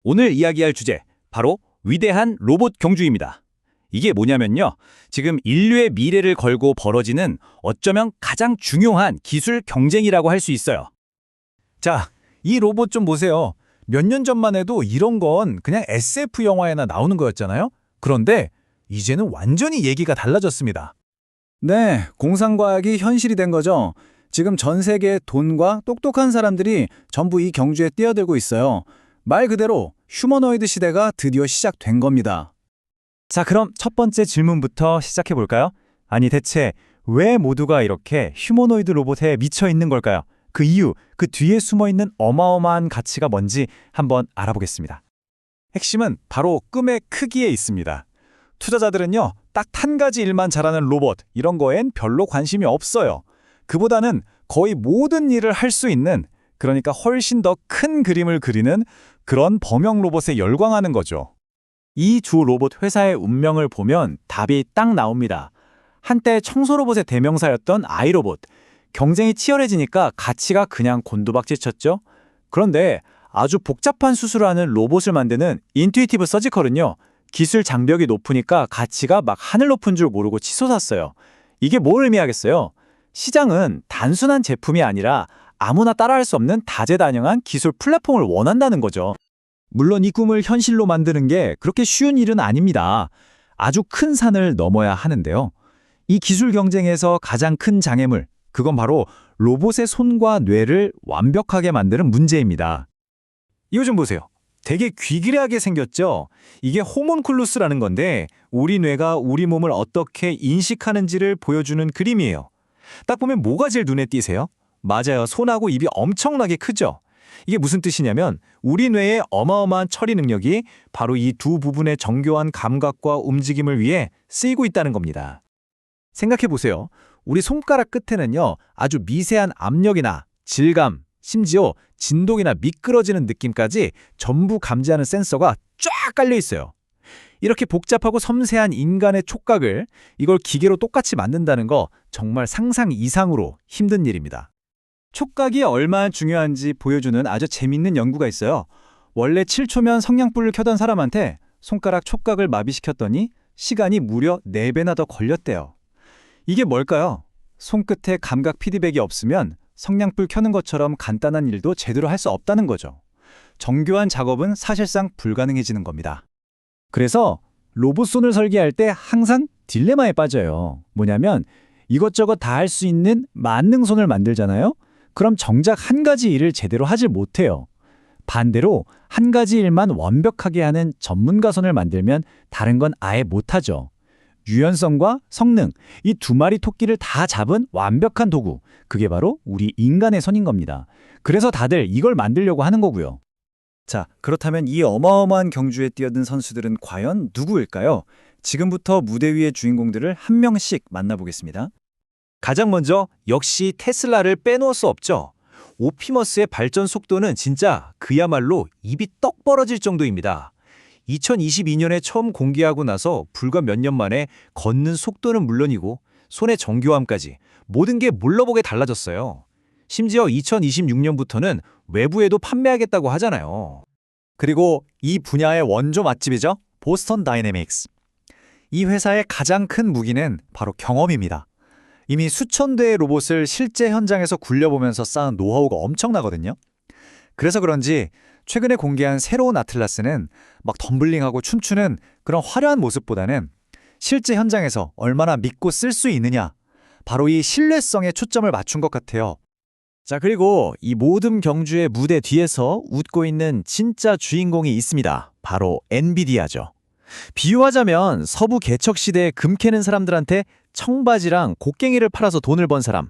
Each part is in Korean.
오늘 이야기할 주제, 바로 위대한 로봇 경주입니다. 이게 뭐냐면요. 지금 인류의 미래를 걸고 벌어지는 어쩌면 가장 중요한 기술 경쟁이라고 할 수 있어요. 자, 이 로봇 좀 보세요. 몇 년 전만 해도 이런 건 그냥 SF 영화에나 나오는 거였잖아요? 그런데 이제는 완전히 얘기가 달라졌습니다. 네, 공상과학이 현실이 된 거죠. 지금 전 세계의 돈과 똑똑한 사람들이 전부 이 경주에 뛰어들고 있어요. 말 그대로 휴머노이드 시대가 드디어 시작된 겁니다. 자, 그럼 첫 번째 질문부터 시작해 볼까요? 아니, 대체 왜 모두가 이렇게 휴머노이드 로봇에 미쳐 있는 걸까요? 그 이유, 그 뒤에 숨어 있는 어마어마한 가치가 뭔지 한번 알아보겠습니다. 핵심은 바로 꿈의 크기에 있습니다. 투자자들은요, 딱 한 가지 일만 잘하는 로봇, 이런 거엔 별로 관심이 없어요. 그보다는 거의 모든 일을 할 수 있는, 그러니까 훨씬 더 큰 그림을 그리는 그런 범용 로봇에 열광하는 거죠. 이 두 로봇 회사의 운명을 보면 답이 딱 나옵니다. 한때 청소 로봇의 대명사였던 아이로봇. 경쟁이 치열해지니까 가치가 그냥 곤두박질 쳤죠. 그런데 아주 복잡한 수술을 하는 로봇을 만드는 인투이티브 서지컬은요. 기술 장벽이 높으니까 가치가 막 하늘 높은 줄 모르고 치솟았어요. 이게 뭘 의미하겠어요? 시장은 단순한 제품이 아니라 아무나 따라할 수 없는 다재다능한 기술 플랫폼을 원한다는 거죠. 물론 이 꿈을 현실로 만드는 게 그렇게 쉬운 일은 아닙니다. 아주 큰 산을 넘어야 하는데요. 이 기술 경쟁에서 가장 큰 장애물, 그건 바로 로봇의 손과 뇌를 완벽하게 만드는 문제입니다. 이거 좀 보세요. 되게 귀기레하게 생겼죠? 이게 호문클루스라는 건데 우리 뇌가 우리 몸을 어떻게 인식하는지를 보여주는 그림이에요. 딱 보면 뭐가 제일 눈에 띄세요? 맞아요. 손하고 입이 엄청나게 크죠? 이게 무슨 뜻이냐면 우리 뇌의 어마어마한 처리 능력이 바로 이 두 부분의 정교한 감각과 움직임을 위해 쓰이고 있다는 겁니다. 생각해 보세요. 우리 손가락 끝에는요, 아주 미세한 압력이나 질감, 심지어 진동이나 미끄러지는 느낌까지 전부 감지하는 센서가 쫙 깔려 있어요. 이렇게 복잡하고 섬세한 인간의 촉각을 이걸 기계로 똑같이 만든다는 거 정말 상상 이상으로 힘든 일입니다. 촉각이 얼마나 중요한지 보여주는 아주 재밌는 연구가 있어요. 원래 7초면 성냥불을 켜던 사람한테 손가락 촉각을 마비시켰더니 시간이 무려 4배나 더 걸렸대요. 이게 뭘까요? 손끝에 감각 피드백이 없으면 성냥불 켜는 것처럼 간단한 일도 제대로 할 수 없다는 거죠. 정교한 작업은 사실상 불가능해지는 겁니다. 그래서 로봇손을 설계할 때 항상 딜레마에 빠져요. 뭐냐면 이것저것 다 할 수 있는 만능손을 만들잖아요? 그럼 정작 한 가지 일을 제대로 하질 못해요. 반대로 한 가지 일만 완벽하게 하는 전문가 손을 만들면 다른 건 아예 못하죠. 유연성과 성능, 이 두 마리 토끼를 다 잡은 완벽한 도구, 그게 바로 우리 인간의 손인 겁니다. 그래서 다들 이걸 만들려고 하는 거고요. 자, 그렇다면 이 어마어마한 경주에 뛰어든 선수들은 과연 누구일까요? 지금부터 무대 위의 주인공들을 한 명씩 만나보겠습니다. 가장 먼저 역시 테슬라를 빼놓을 수 없죠. 옵티머스의 발전 속도는 진짜 그야말로 입이 떡 벌어질 정도입니다. 2022년에 처음 공개하고 나서 불과 몇 년 만에 걷는 속도는 물론이고 손의 정교함까지 모든 게 몰라보게 달라졌어요. 심지어 2026년부터는 외부에도 판매하겠다고 하잖아요. 그리고 이 분야의 원조 맛집이죠. 보스턴 다이내믹스. 이 회사의 가장 큰 무기는 바로 경험입니다. 이미 수천 대의 로봇을 실제 현장에서 굴려보면서 쌓은 노하우가 엄청나거든요. 그래서 그런지 최근에 공개한 새로운 아틀라스는 막 덤블링하고 춤추는 그런 화려한 모습보다는 실제 현장에서 얼마나 믿고 쓸 수 있느냐, 바로 이 신뢰성에 초점을 맞춘 것 같아요. 자, 그리고 이 모든 경주의 무대 뒤에서 웃고 있는 진짜 주인공이 있습니다. 바로 엔비디아죠. 비유하자면 서부 개척 시대에 금 캐는 사람들한테 청바지랑 곡괭이를 팔아서 돈을 번 사람,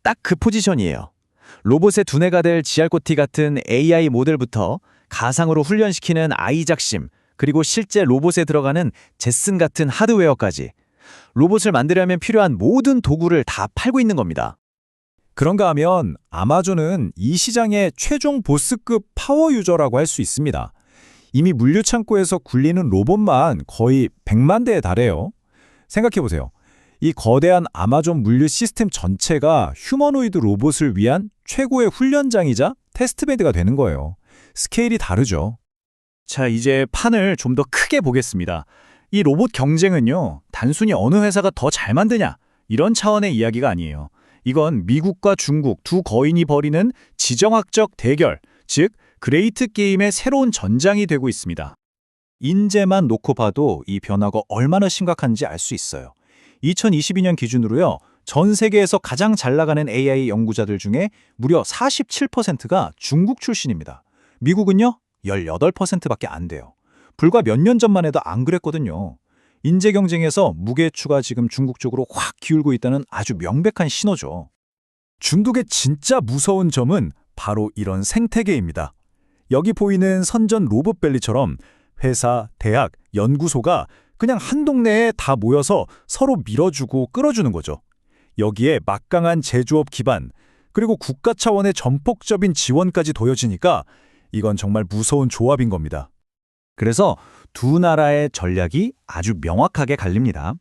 딱 그 포지션이에요. 로봇의 두뇌가 될 지알코티 같은 AI 모델부터 가상으로 훈련시키는 아이작심, 그리고 실제 로봇에 들어가는 제슨 같은 하드웨어까지 로봇을 만들려면 필요한 모든 도구를 다 팔고 있는 겁니다. 그런가 하면 아마존은 이 시장의 최종 보스급 파워 유저라고 할 수 있습니다. 이미 물류 창고에서 굴리는 로봇만 거의 100만 대에 달해요. 생각해보세요. 이 거대한 아마존 물류 시스템 전체가 휴머노이드 로봇을 위한 최고의 훈련장이자 테스트베드가 되는 거예요. 스케일이 다르죠. 자, 이제 판을 좀 더 크게 보겠습니다. 이 로봇 경쟁은요, 단순히 어느 회사가 더 잘 만드냐, 이런 차원의 이야기가 아니에요. 이건 미국과 중국 두 거인이 벌이는 지정학적 대결, 즉 그레이트 게임의 새로운 전장이 되고 있습니다. 인재만 놓고 봐도 이 변화가 얼마나 심각한지 알 수 있어요. 2022년 기준으로요, 전 세계에서 가장 잘 나가는 AI 연구자들 중에 무려 47%가 중국 출신입니다. 미국은요, 18%밖에 안 돼요. 불과 몇 년 전만 해도 안 그랬거든요. 인재 경쟁에서 무게추가 지금 중국 쪽으로 확 기울고 있다는 아주 명백한 신호죠. 중국의 진짜 무서운 점은 바로 이런 생태계입니다. 여기 보이는 선전 로봇밸리처럼 회사, 대학, 연구소가 그냥 한 동네에 다 모여서 서로 밀어주고 끌어주는 거죠. 여기에 막강한 제조업 기반, 그리고 국가 차원의 전폭적인 지원까지 더해지니까 이건 정말 무서운 조합인 겁니다. 그래서 두 나라의 전략이 아주 명확하게 갈립니다.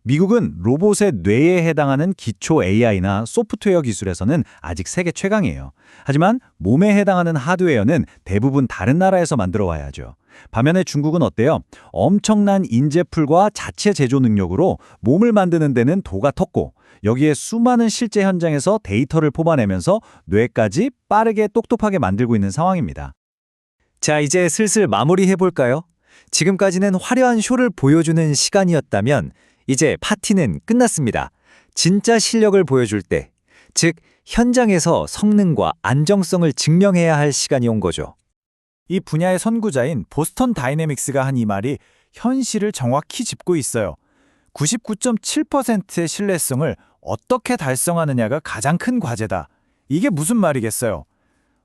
미국은 로봇의 뇌에 해당하는 기초 AI나 소프트웨어 기술에서는 아직 세계 최강이에요. 하지만 몸에 해당하는 하드웨어는 대부분 다른 나라에서 만들어 와야죠. 반면에 중국은 어때요? 엄청난 인재풀과 자체 제조 능력으로 몸을 만드는 데는 도가 텄고, 여기에 수많은 실제 현장에서 데이터를 뽑아내면서 뇌까지 빠르게 똑똑하게 만들고 있는 상황입니다. 자, 이제 슬슬 마무리해볼까요? 지금까지는 화려한 쇼를 보여주는 시간이었다면 이제 파티는 끝났습니다. 진짜 실력을 보여줄 때, 즉 현장에서 성능과 안정성을 증명해야 할 시간이 온 거죠. 이 분야의 선구자인 보스턴 다이내믹스가 한 이 말이 현실을 정확히 짚고 있어요. 99.7%의 신뢰성을 어떻게 달성하느냐가 가장 큰 과제다. 이게 무슨 말이겠어요?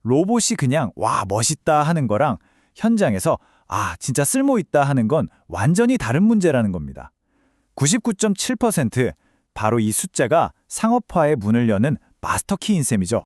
로봇이 그냥 와 멋있다 하는 거랑 현장에서 아 진짜 쓸모있다 하는 건 완전히 다른 문제라는 겁니다. 99.7% 바로 이 숫자가 상업화의 문을 여는 마스터키인 셈이죠.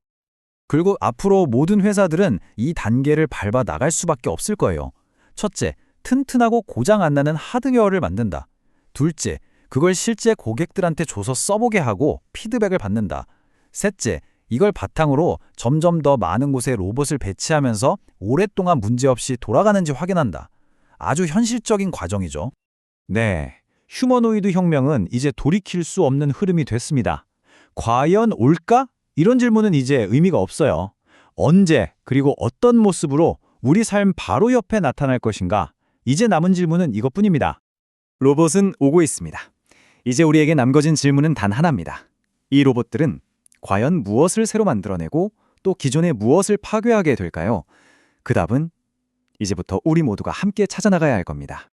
그리고 앞으로 모든 회사들은 이 단계를 밟아 나갈 수밖에 없을 거예요. 첫째, 튼튼하고 고장 안 나는 하드웨어를 만든다. 둘째, 그걸 실제 고객들한테 줘서 써보게 하고 피드백을 받는다. 셋째, 이걸 바탕으로 점점 더 많은 곳에 로봇을 배치하면서 오랫동안 문제없이 돌아가는지 확인한다. 아주 현실적인 과정이죠. 네, 휴머노이드 혁명은 이제 돌이킬 수 없는 흐름이 됐습니다. 과연 올까? 이런 질문은 이제 의미가 없어요. 언제, 그리고 어떤 모습으로 우리 삶 바로 옆에 나타날 것인가? 이제 남은 질문은 이것뿐입니다. 로봇은 오고 있습니다. 이제 우리에게 남겨진 질문은 단 하나입니다. 이 로봇들은 과연 무엇을 새로 만들어내고 또 기존의 무엇을 파괴하게 될까요? 그 답은 이제부터 우리 모두가 함께 찾아나가야 할 겁니다.